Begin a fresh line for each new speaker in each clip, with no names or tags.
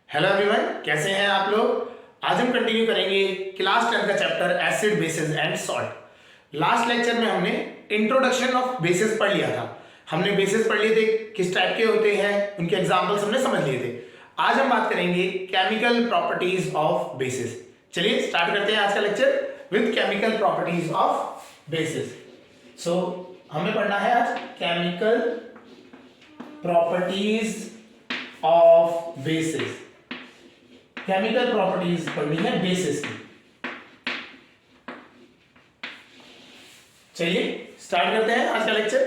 Hello everyone, कैसे हैं आप लोग। आज हम कंटिन्यू करेंगे क्लास 10 का chapter acid basis and salt. Last lecture में हमने इंट्रोडक्शन ऑफ बेसिस पढ़ लिया था। हमने बेसिस पढ़ लिए थे, किस टाइप के होते हैं, उनके एग्जांपल्स हमने समझ लिए थे। आज हम बात करेंगे केमिकल प्रॉपर्टीज ऑफ बेसिस। चलिए स्टार्ट करते हैं आज का lecture with chemical properties of bases. So हमें पढ़ना है आज chemical properties of bases. Chemical properties पढ़नी है बेसिस की। चलिए स्टार्ट करते हैं आज का लेक्चर।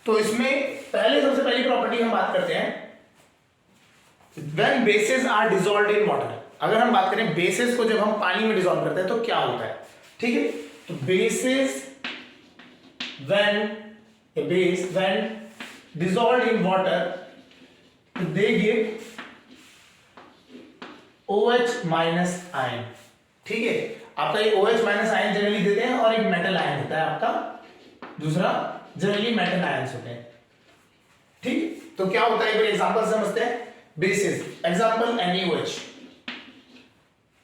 तो इसमें सबसे पहली प्रॉपर्टी हम बात करते हैं when bases are dissolved in water. अगर हम बात करें बेसिस को जब हम पानी में डिसॉल्व करते हैं तो क्या होता है, ठीक है। तो basis when dissolved in water they give OH minus ion, ठीक है। आपका ये OH माइनस आयन जनरली देते हैं और एक मेटल आयन होता है आपका दूसरा, जनरली मेटल आयंस होते हैं, ठीक। तो क्या होता है, एक एग्जांपल समझते हैं। बेसिस एग्जांपल NaOH,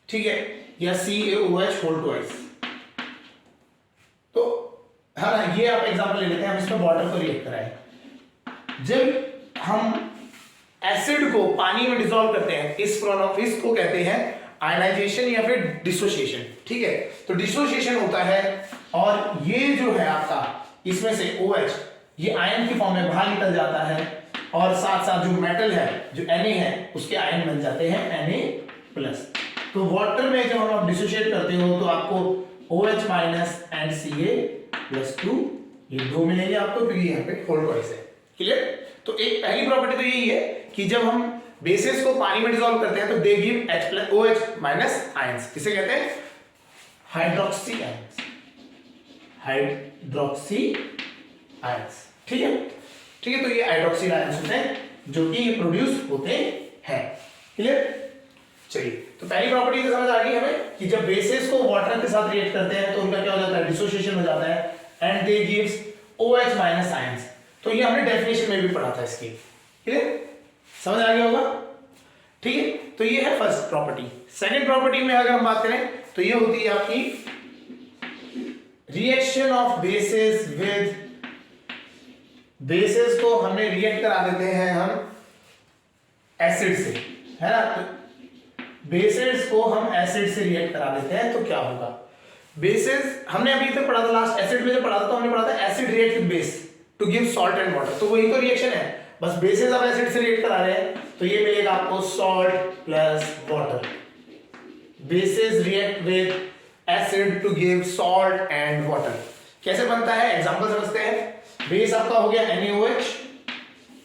ठीक है, या CaOH होल ट्वाइस। तो हाँ, ये आप एग्जांपल ले लेते हैं। हम इसमें वाटर को रिएक्ट कराएं। जब हम एसिड को पानी में डिसॉल्व करते हैं, इस प्रोसेस को कहते हैं आयनाइजेशन या फिर डिसोसिएशन, ठीक है। तो डिसोसिएशन होता है और ये जो है आपका इसमें से OH ये आयन की फॉर्म में बाहर निकल जाता है और साथ साथ जो मेटल है जो Na है उसके आयन बन जाते हैं Na+। तो वाटर में जब हम डिसोसिएट करते हो तो आपको OH माइनस एंड Ca+2 ये दो मिलेंगे आपको, क्योंकि यहाँ पे होल ट्वाइस है। क्लियर। तो एक पहली प्रॉपर्टी तो यही है कि जब हम बेसिस को पानी में डिसॉल्व करते हैं तो they give OH minus ions. किसे कहते हैं? हाइड्रोक्सी आयंस, हाइड्रोक्सी आयंस, ठीक है, ठीक है। तो ये हाइड्रोक्सी आयंस होते हैं जो कि प्रोड्यूस होते हैं। क्लियर। चलिए, तो पहली प्रॉपर्टी तो समझ आ गई हमें कि जब बेसिस को वाटर के साथ रिएक्ट करते हैं तो उनका क्या हो जाता है, डिसोसिएशन हो जाता है and they gives OH minus ions. तो ये हमने डेफिनेशन में भी पढ़ा था इसकी। क्लियर, समझ आ गया होगा, ठीक है। तो ये है फर्स्ट प्रॉपर्टी। सेकंड प्रॉपर्टी में अगर हम बात करें तो ये होती है आपकी reaction of basis with, basis को हमने रिएक्ट करा देते हैं हम एसिड से, है ना। बेसिस को हम एसिड से रिएक्ट करा देते हैं तो क्या होगा। बेसिस हमने अभी तक पढ़ा था, लास्ट एसिड में जो पढ़ा था तो हमने पढ़ा था acid react with base to give salt and water. तो वही तो रिएक्शन है, बस बेसिस अब एसिड से रिएक्ट करा रहे हैं तो ये मिलेगा आपको salt plus water. Bases react with acid to give salt and water. कैसे बनता है, एग्जांपल समझते हैं। बेस आपका हो गया NaOH,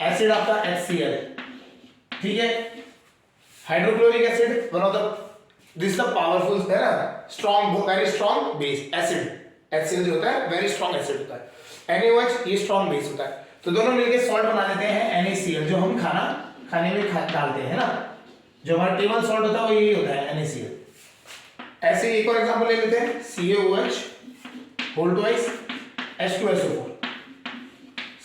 एसिड आपका HCl, ठीक है। Hydrochloric acid one of the this the powerful है ना, strong, very strong base. Acid HCl जो होता है वेरी स्ट्रॉन्ग एसिड होता है, NaOH ये स्ट्रॉन्ग बेस होता है। तो दोनों मिलकर सॉल्ट बना देते हैं NaCl, जो हम खाने में डालते हैं ना, जो हमारा टेबल सॉल्ट होता है वो यही होता है NaCl। ऐसे एक और एग्जांपल ले लेते हैं, CaOH whole twice H2SO4।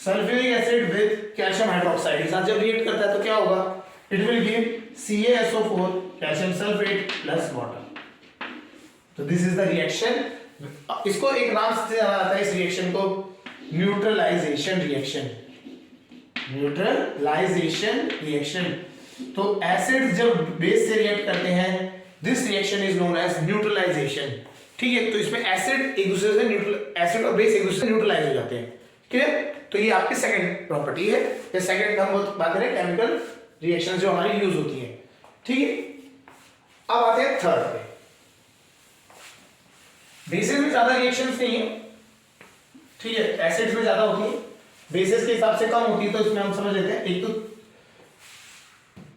Sulphuric acid with calcium hydroxide के साथ जब रिएक्ट करता है तो क्या होगा, it will give CaSO4 calcium sulphate plus water. तो दिस इज द रिएक्शन। इसको एक नाम से जाना जाता है इस रिएक्शन को, न्यूट्रलाइजेशन रिएक्शन, न्यूट्रलाइजेशन रिएक्शन। तो एसिड जब बेस से रिएक्ट करते हैं this reaction is known as neutralisation, ठीक है। तो इसमें एसिड एक दूसरे से एसिड और बेस एक दूसरे से न्यूट्रलाइज हो जाते हैं। क्लियर। तो ये आपकी सेकंड प्रॉपर्टी है। ये सेकंड हम बात करें केमिकल रिएक्शन जो हमारी यूज होती है, ठीक है। अब आते हैं थर्ड पे। बेसिस में ज्यादा रिएक्शंस नहीं है, ठीक है, एसिड्स में ज्यादा होती है, बेसिस के हिसाब से कम होती है। तो इसमें हम समझ लेते हैं, एक तो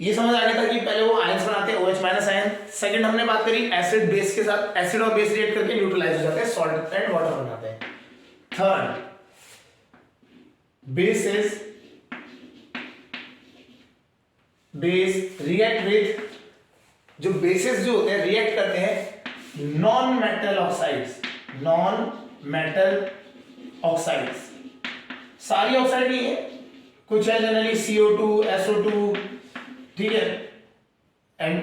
ये समझ आ गया था कि पहले वो आयंस बनाते हैं OH माइनस आयन। सेकंड हमने बात करी एसिड बेस के साथ, एसिड और बेस रिएक्ट करके न्यूट्रलाइज हो जाते हैं, सॉल्ट एंड वाटर बन जाते हैं। थर्ड, बेस रिएक्ट विद, जो बेसिस जो होते हैं रिएक्ट करते हैं non metal oxides, non metal oxides. सारी ऑक्साइड नहीं है, कुछ है जनरली CO2 SO2, ठीक है, एंड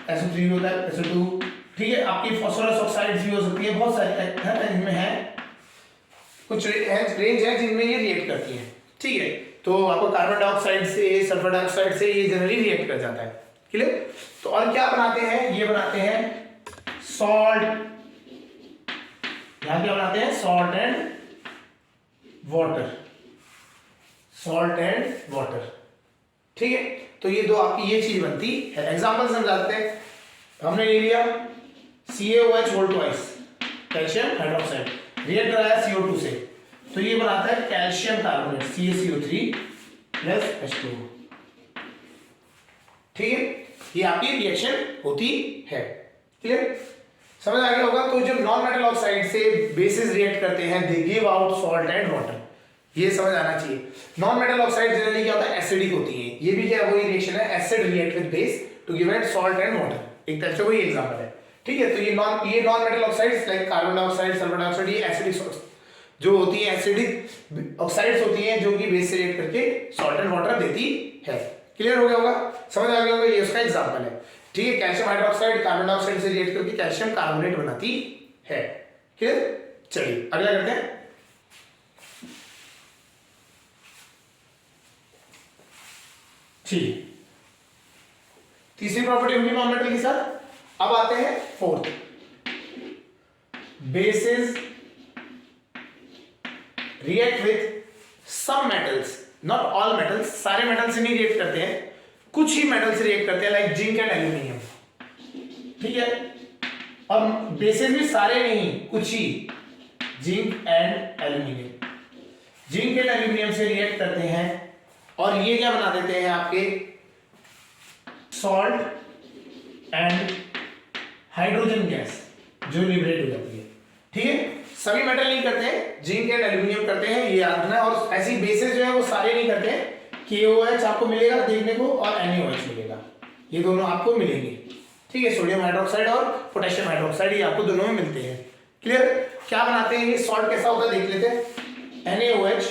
SO3 होता है, SO2, ठीक है। आपकी फास्फोरस ऑक्साइड्स भी हो सकती है, बहुत सारे इनमें है, कुछ रेंज है जिनमें ये रिएक्ट करती है, ठीक है। तो आपको कार्बन डाइऑक्साइड से, सल्फर डाइऑक्साइड से ये जनरली रिएक्ट कर जाता है, क्लियर। तो और क्या बनाते हैं, ये बनाते हैं सॉल्ट, यहां क्या बनाते हैं, salt and water, salt and water, ठीक है। तो ये दो आपकी ये चीज बनती है। एग्जांपल समझाते हैं, हमने ले लिया CaOH whole twice, calcium hydroxide, react कराया CO2 से, तो ये बनाता है calcium carbonate CaCO3 plus H2, ठीक है। ये आपकी रिएक्शन होती है, क्लियर, समझ आ गया होगा। तो जब नॉन मेटल ऑक्साइड से बेसिस रिएक्ट करते हैं, they give out salt and water, ये समझ आना चाहिए। नॉन मेटल ऑक्साइड जनरली क्या होता है, एसिडिक होती है, ये भी क्या वही रिएक्शन है, acid react with base to give out salt and water, एक तरह से वही एग्जांपल है, ठीक है। तो ये non metal oxides like carbon dioxide, sulphur dioxide, ये एसिडिक जो होती है, एसिडिक ऑक्साइड्स होती हैं जो कि बेस से रिएक्ट करके सॉल्ट एंड वाटर देती है, क्लियर हो गया होगा, समझ आ गया होगा, ये उसका एग्जांपल है, ठीक है। कैल्शियम हाइड्रोक्साइड कार्बन डाइऑक्साइड से रिएक्ट करके कैल्शियम कार्बोनेट बनाती है, क्लियर। चलिए अगला करते हैं। ठीक, तीसरी प्रॉपर्टी होगी नॉन मेटल के साथ। अब आते हैं fourth, bases react with some metals, not all metals, सारे मेटल से नहीं रिएक्ट करते हैं, कुछ ही मेटल से रिएक्ट करते हैं, लाइक जिंक एंड एल्यूमिनियम, ठीक है। और बेसिस भी सारे नहीं, कुछ ही, zinc and aluminium, zinc and aluminium से रिएक्ट करते हैं और ये क्या बना देते हैं आपके सॉल्ट एंड हाइड्रोजन गैस जो लिबरेट हो जाती है, ठीक है। सभी मेटल नहीं करते हैं, जिंक एंड एल्यूमिनियम करते हैं, ये याद रखना। और ऐसी बेसिस जो है वो सारे नहीं करते हैं, KOH आपको मिलेगा देखने को और NaOH मिलेगा, ये दोनों आपको मिलेंगे, ठीक है। सोडियम हाइड्रोक्साइड और पोटेशियम हाइड्रोक्साइड ये आपको दोनों में मिलते हैं, क्लियर। क्या बनाते हैं ये सॉल्ट, कैसा होता है देख लेते हैं। NaOH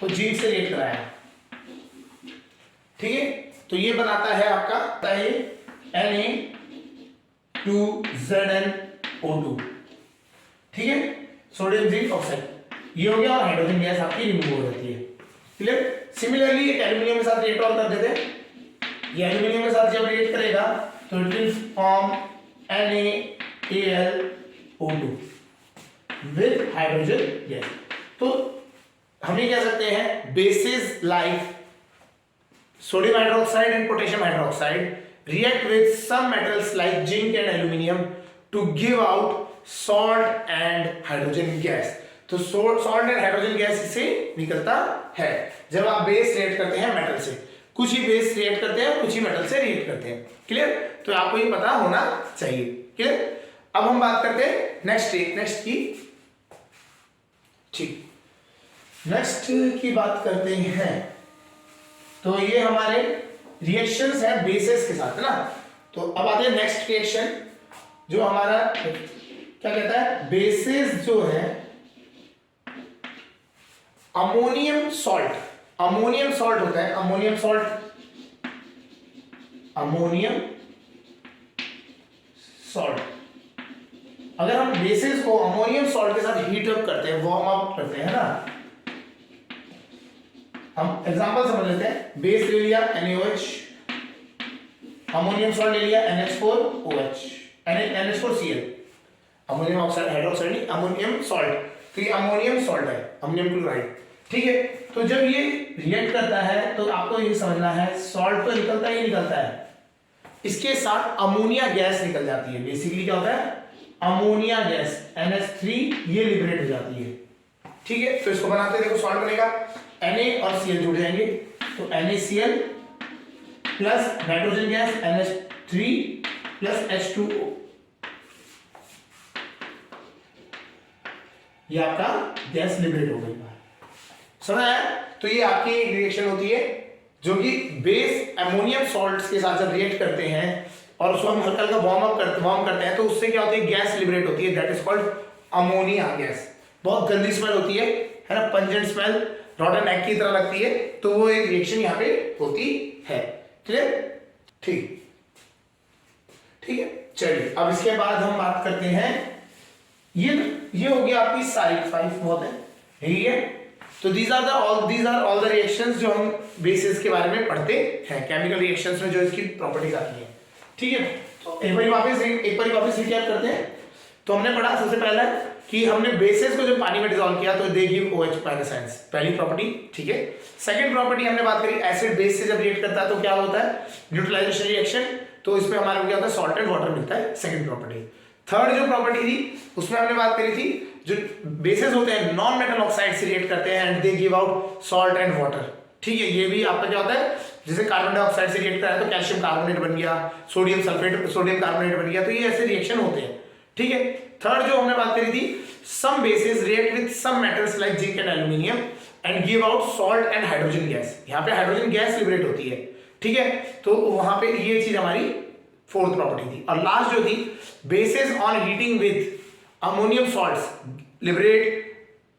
को जिंक से रिएक्ट कराया, ठीक है, तो ये बनाता है आपका Na2ZnO2, ठीक है, सोडियम जिंक ऑक्साइड, ये हो गया। और हाइड्रोजन गैस आपकी रिमूव हो जाती है, क्लियर। सिमिलरली एक एल्यूमिनियम के साथ रिएक्ट और कर देते हैं, ये एल्यूमिनियम के साथ जब रिएक्ट करेगा तो it will form NaAlO2 with hydrogen gas. तो हम ये कह सकते हैं basis like sodium hydroxide and potassium hydroxide react with some metals like zinc and aluminum to give out salt and hydrogen gas। तो salt and hydrogen gas से निकलता है जब आप बेस रिएक्ट करते हैं मेटल से, कुछ ही बेस रिएक्ट करते हैं, कुछ ही मेटल से रिएक्ट करते हैं, क्लियर। तो आपको ये पता होना चाहिए, क्लियर। अब हम बात करते हैं नेक्स्ट की, ठीक, नेक्स्ट की बात करते हैं। तो ये हमारे रिएक्शंस हैं बेसिस के साथ, है ना। तो अब आते हैं नेक्स्ट रिएक्शन, जो हमारा क्या कहता है, बेसिस जो है अमोनियम सॉल्ट, अमोनियम सॉल्ट होता है, अमोनियम सॉल्ट, अमोनियम सॉल्ट। अगर हम बेसिस को अमोनियम सॉल्ट के साथ हीट अप करते हैं, वार्म अप करते हैं ना, हम एग्जांपल समझ लेते हैं। बेस ले लिया NaOH, अमोनियम सॉल्ट ले लिया NH4OH, NH4Cl, ammonium oxide hydroxide नहीं, अमोनियम सॉल्ट, तो ये अमोनियम सॉल्ट है, अमोनियम क्लोराइड, ठीक है। तो जब ये रिएक्ट करता है तो आपको ये समझना है सॉल्ट तो निकलता ही निकलता है, इसके साथ अमोनिया गैस निकल जाती है। बेसिकली क्या होता है, अमोनिया गैस NH3 ये लिबरेट हो जाती है, ठीक है। तो इसको बनाते देखो, सॉल्ट बनेगा, Na और Cl जुड़ जाएंगे, तो NaCl plus nitrogen gas NH3 plus H2O, ये आपका गैस लिबरेट हो गई, समझ आया। तो ये आपकी रिएक्शन होती है जो कि बेस अमोनियम सॉल्ट्स के साथ जब रिएक्ट करते हैं और उसको हम हल्का हल्का वार्म करते हैं, तो उससे क्या होती है, गैस लिबरेट होती है, that is called ammonia gas. बहुत गंदी स्मेल होती है ना, पंजेंट स्मेल, रॉटन एग की तरह लगती है। तो वो एक रिएक्शन यहाँ पे होती है, क्लियर, ठीक। अब इसके बाद हम बात करते हैं, ये हो गया आपकी साइड 5 बहुत है, यही है। तो these are all the reactions जो हम बेसिस के बारे में पढ़ते हैं, केमिकल रिएक्शंस में जो इसकी प्रॉपर्टीज आती है, ठीक है। तो एक बार वापस रिकैप करते हैं। तो हमने पढ़ा सबसे पहला कि हमने बेसिस को जब पानी में डिसॉल्व किया तो they give OH minus ions, पहली प्रॉपर्टी, ठीक है। सेकंड प्रॉपर्टी हमने बात करी, एसिड बेस से जब रिएक्ट करता है तो क्या होता है, न्यूट्रलाइजेशन रिएक्शन, तो इसमें हमारा क्या होता है, सॉल्ट एंड वाटर मिलता है, सेकंड प्रॉपर्टी। थर्ड जो प्रॉपर्टी थी उसमें हमने बात करी थी, जो बेसिस होते हैं नॉन मेटल ऑक्साइड से रिएक्ट करते हैं and they give out salt and water, ठीक है। ये भी आपका क्या होता है, जैसे कार्बन डाइऑक्साइड से रिएक्ट करा है तो कैल्शियम कार्बोनेट बन गया, सोडियम सल्फेट, सोडियम कार्बोनेट बन गया, तो ये ऐसे रिएक्शन होते हैं, ठीक है। थर्ड जो हमने बात करी थी, some bases react with some metals like zinc and aluminium and give out salt and hydrogen gas, यहाँ पे हाइड्रोजन गैस लिबरेट होती है, ठीक है। तो वहां पे ये चीज हमारी फोर्थ प्रॉपर्टी थी। और लास्ट जो थी, basis on heating with ammonium salts liberate,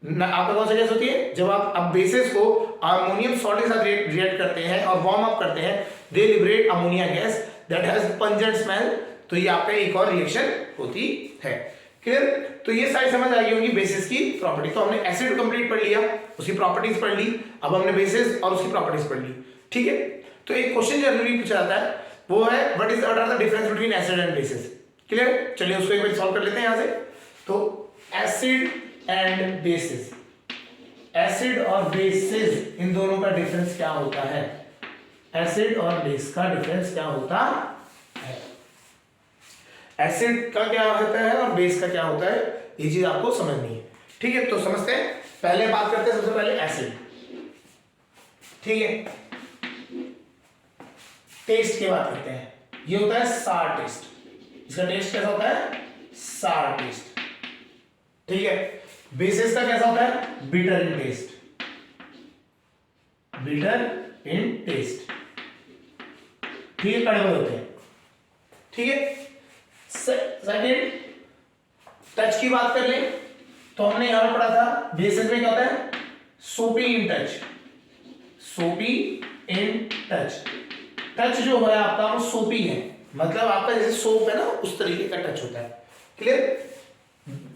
आपका कौन सा गैस होती है, जब आप बेसिस को अमोनियम सॉल्ट के साथ रिएक्ट करते हैं और वार्म अप करते हैं, they liberate ammonia gas that has pungent smell, तो ये आपका एक और रिएक्शन होती है, क्लियर। तो ये सारी समझ आ गई होगी बेसिस की प्रॉपर्टी। तो हमने एसिड कंप्लीट पढ़ लिया, उसकी प्रॉपर्टीज पढ़ ली, अब हमने बेसिस और उसकी प्रॉपर्टीज पढ़ ली, ठीक है। तो एक क्वेश्चन जनरली पूछा जाता है, वो है what are the difference between acid and bases, clear. चलिए उसको एक बार सॉल्व कर लेते हैं यहां से। तो एसिड एंड बेसिस, एसिड और बेसिस इन दोनों का डिफरेंस क्या होता है, एसिड और बेस का डिफरेंस क्या होता है, एसिड का क्या होता है और बेस का क्या होता है, ये चीज आपको समझनी है, ठीक है। तो समझते हैं, पहले बात करते हैं सबसे पहले एसिड, ठीक है। टेस्ट की बात करते हैं, ये होता है सार टेस्ट, इसका टेस्ट कैसा होता है, सार टेस्ट, ठीक है। बेसिस का कैसा होता है, bitter in taste, bitter in taste, ठीक है, कड़वे होते हैं, ठीक है। सेकंड, टच की बात कर ले तो हमने यहां पढ़ा था बेसिस में क्या होता है, सोपी इन टच, सोपी इन टच, टच जो है आपका वो सोपी है, मतलब आपका जैसे सोप है ना उस तरीके का टच होता है, क्लियर।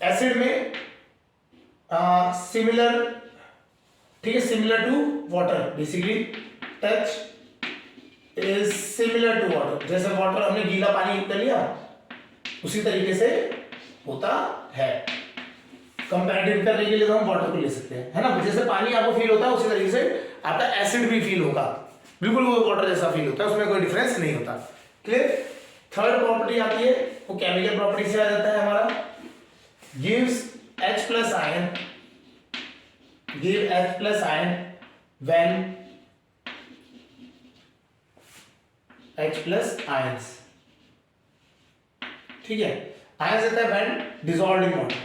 एसिड में सिमिलर, ठीक है, similar to water, basically touch is similar to water, जैसे वाटर हमने गीला पानी कर लिया उसी तरीके से होता है। कंपैरेटिव करने के लिए तो हम वाटर को ले सकते हैं, है ना, जैसे पानी आपको फील होता है उसी तरीके से आपका एसिड भी फील होगा, बिल्कुल वो वाटर जैसा फील होता है, उसमें कोई डिफरेंस नहीं होता, क्लियर। थर्ड प्रॉपर्टी आती है, वो केमिकल प्रॉपर्टी से आ जाता है हमारा, gives H plus ion, give H plus ion when H plus ions, ठीक है। आयंस देता है when dissolved in water,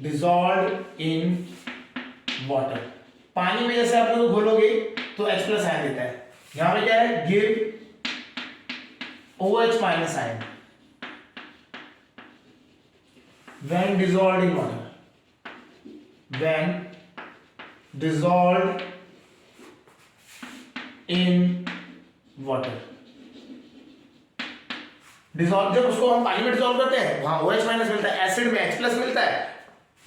dissolved in water, पानी में जैसे आप लोग घोलोगे तो H plus ion देता है, यहां पे क्या है, give OH minus ion when dissolved in water, when dissolved in water, dissolve, जब उसको हम पानी में डिसॉल्व करते हैं वहां OH माइनस मिलता है, एसिड में H प्लस मिलता है,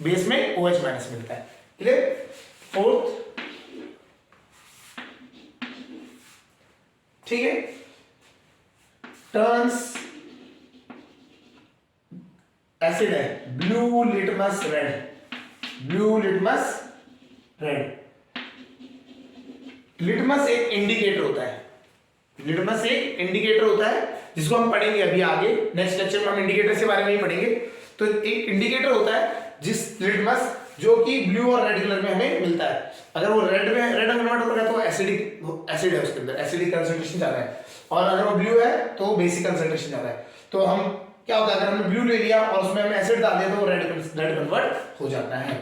बेस में OH माइनस मिलता है, क्लियर। फोर्थ, ठीक है, टर्न्स, एसिड है, blue litmus red, blue litmus red, litmus एक इंडिकेटर होता है, लिटमस एक इंडिकेटर होता है जिसको हम पढ़ेंगे अभी आगे नेक्स्ट लेक्चर में, हम इंडिकेटर के बारे में ही पढ़ेंगे। तो एक इंडिकेटर होता है जिस लिटमस जो कि ब्लू और रेड कलर में हमें मिलता है, अगर वो रेड में रेड कन्वर्ट हो रहा है तो एसिडिक, एसिड है उसके अंदर, एसिडिक कंसंट्रेशन ज्यादा है, और अगर वो ब्लू है तो बेसिक कंसंट्रेशन ज्यादा है। तो हम क्या होता है, अगर हमने ब्लू ले लिया और उसमें हमने एसिड डाल दिया तो वो रेड कन्वर्ट हो जाता है,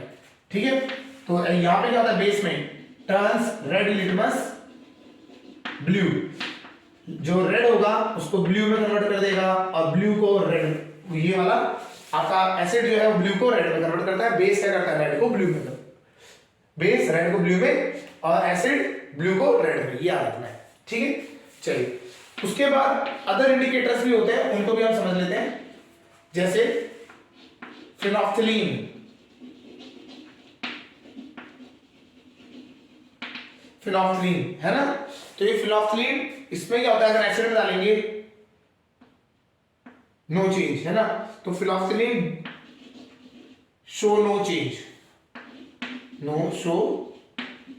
ठीक है। तो यहाँ पे क्या होता है, बेस में टर्न्स रेड लिटमस ब्लू, जो रेड होगा उसको ब्लू में कन्वर्ट कर देगा और ब्लू को रेड, ये वाला आपका एसिड जो है वो ब्लू को रेड में कन्वर्ट करता है, बेस क्या करता है, रेड को ब्लू में, बेस रेड को ब्लू में और एसिड ब्लू को रेड में, ये आ रखना है, ठीक है। चलिए उसके बाद अदर इंडिकेटर्स भी होते हैं, उनको भी हम समझ लेते हैं, जैसे फिनोल्फ्थलीन। फिनोल्फ्थलीन है ना, तो ये फिनोल्फ्थलीन, इसमें क्या होता है, अगर एसिड में डालेंगे नो चेंज है ना, तो phenolphthalein show no change,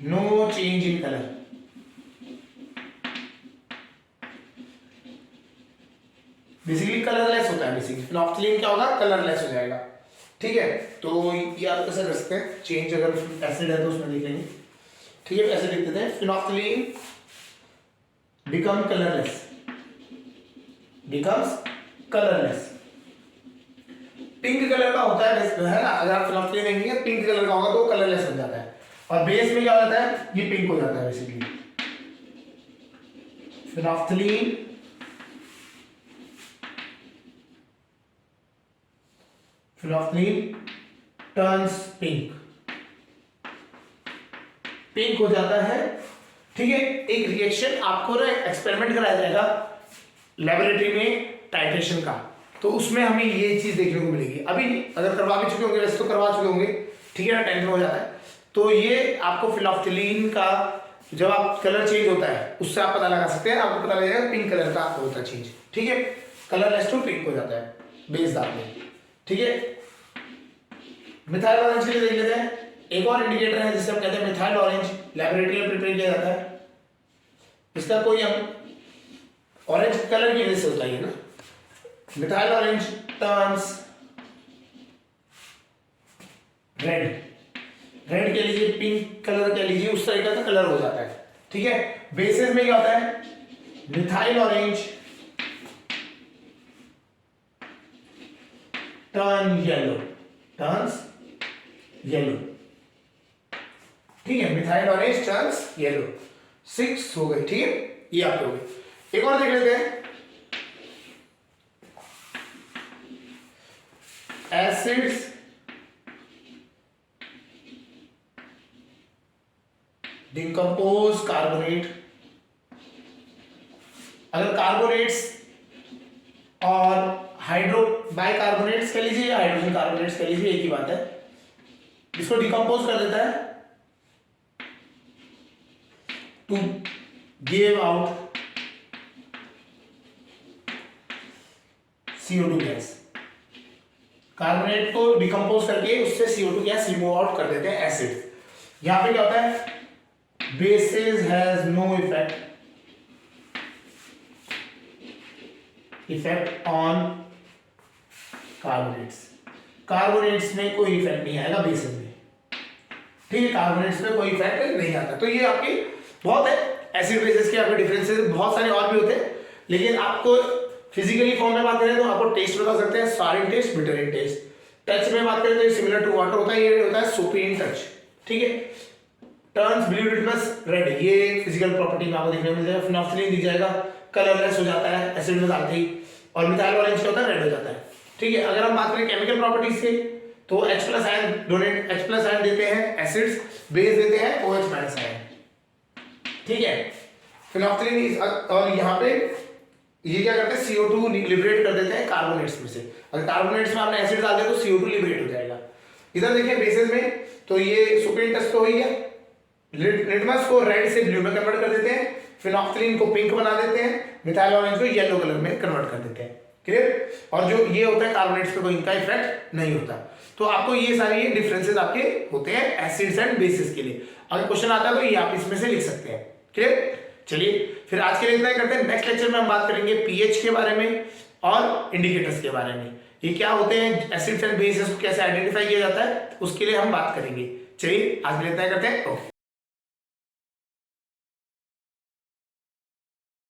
no change in colour. Basically colourless होता है, बेसिकली फिनोल्फ्थलीन क्या होगा, कलरलेस हो जाएगा। ठीक है, तो ये आप कैसे कर सकते हैं, चेंज अगर एसिड है तो उसमें देख लेंगे। ठीक है, ऐसे लिख देते हैं, phenolphthalein become colourless, becomes colourless. Pink colour का होता है ना, अगर आप फिनोल्फ्थलीन देखेंगे पिंक कलर का होगा तो कलरलेस हो जाता है, और बेस में क्या हो जाता है, ये पिंक हो जाता है बेसिकली। फिनोल्फ्थलीन टर्न्स पिंक, पिंक हो जाता है। ठीक है, एक रिएक्शन आपको ना एक्सपेरिमेंट कराया जाएगा लेबोरेटरी में टाइट्रेशन का, तो उसमें हमें ये चीज देखने को मिलेगी। अभी अगर करवा भी चुके होंगे, वैसे तो करवा चुके होंगे, ठीक है ना, 10th में हो जाता है। तो ये आपको फिनोल्फ्थलीन का जब आप कलर चेंज होता है उससे आप पता लगा सकते हैं, आपको पता लगेगा पिंक कलर का होता है चेंज। ठीक है, कलरलेस टू पिंक हो जाता है बेस डाल के। ठीक है, मिथाइल ऑरेंज के लिए देख लेते हैं, एक और इंडिकेटर है जिसे हम कहते हैं मिथाइल ऑरेंज, लैबोरेटरी में प्रिपेयर किया जाता है। इसका कोई हम ऑरेंज कलर की वजह से होता है ना, methyl orange turns red, red कह लीजिए, पिंक कलर कह लीजिए, उस तरीके का कलर हो जाता है। ठीक है, बेसिस में क्या होता है, methyl orange turn yellow, turns yellow. ठीक है, मिथाइल ऑरेंज टर्न्स येलो। 6 हो गए। ठीक है, ये आपके हो गए। एक और देख लेते हैं, एसिड्स डिकम्पोज कार्बोनेट। अगर कार्बोनेट्स और हाइड्रो बाइकार्बोनेट्स कह लीजिए या हाइड्रोजन कार्बोनेट्स कह लीजिए, एक ही बात है, इसको डिकम्पोज कर देता है to give out CO2 gas. Carbonate को डिकम्पोज करके उससे CO2 गैस रिमूव आउट कर देते हैं एसिड। यहां पे क्या होता है, bases has no effect on carbonates, carbonates में कोई इफेक्ट नहीं आएगा बेसिस में। ठीक है, कार्बोनेट्स में कोई इफेक्ट नहीं आता। तो ये आपकी बहुत है, एसिड बेसिस के आपके डिफरेंसेस बहुत सारे और भी होते हैं, लेकिन आपको फिजिकली फॉर्म में बात करें तो आपको टेस्ट बता सकते हैं, sour in taste, bitter in taste. Touch में बात करें तो सिमिलर टू वाटर होता है, ये होता है सोपी इन टच। ठीक है, टर्न्स ब्लू लिटमस रेड, ये फिजिकल प्रॉपर्टी में आपको देखने को मिल जाएगा। फिनोल्फ्थलीन दिख जाएगा, कलरलेस हो जाता है एसिड में डालते ही, और मिथाइल ऑरेंज क्या होता है, रेड हो जाता है। ठीक है, अगर हम बात करें केमिकल प्रॉपर्टीज से तो H+ ion donate, H+ ion देते हैं एसिड्स, बेस देते हैं OH- आयन। ठीक है, फिनोल्फ्थलीन और यहाँ पे ये क्या करते हैं, CO2 लिबरेट कर देते हैं कार्बोनेट्स में से। अगर कार्बोनेट्स में आपने एसिड डाल दिया तो CO2 लिबरेट हो जाएगा। इधर देखिए बेसिस में, तो ये सुपीरियर टेस्ट तो हुई है, लिटमस को रेड से ब्लू में कन्वर्ट कर देते हैं, फिनोल्फ्थलीन को पिंक बना देते हैं, मिथाइल ऑरेंज को येलो कलर में कन्वर्ट कर देते हैं। क्लियर, और जो ये होता है कार्बोनेट्स पे कोई इनका इफेक्ट नहीं होता। तो आपको ये सारे ये डिफरेंसेस आपके होते हैं एसिड्स एंड बेसिस के लिए। अगर क्वेश्चन आता है तो ये आप इसमें से लिख सकते हैं। क्लियर, चलिए फिर आज के लिए इतना ही करते हैं। नेक्स्ट लेक्चर में हम बात करेंगे पीएच के बारे में और इंडिकेटर्स के बारे में, ये क्या होते हैं, एसिड्स एंड बेसिस को कैसे आइडेंटिफाई किया जाता है, उसके लिए हम बात करेंगे। चलिए आज के लिए इतना ही करते हैं। ओके।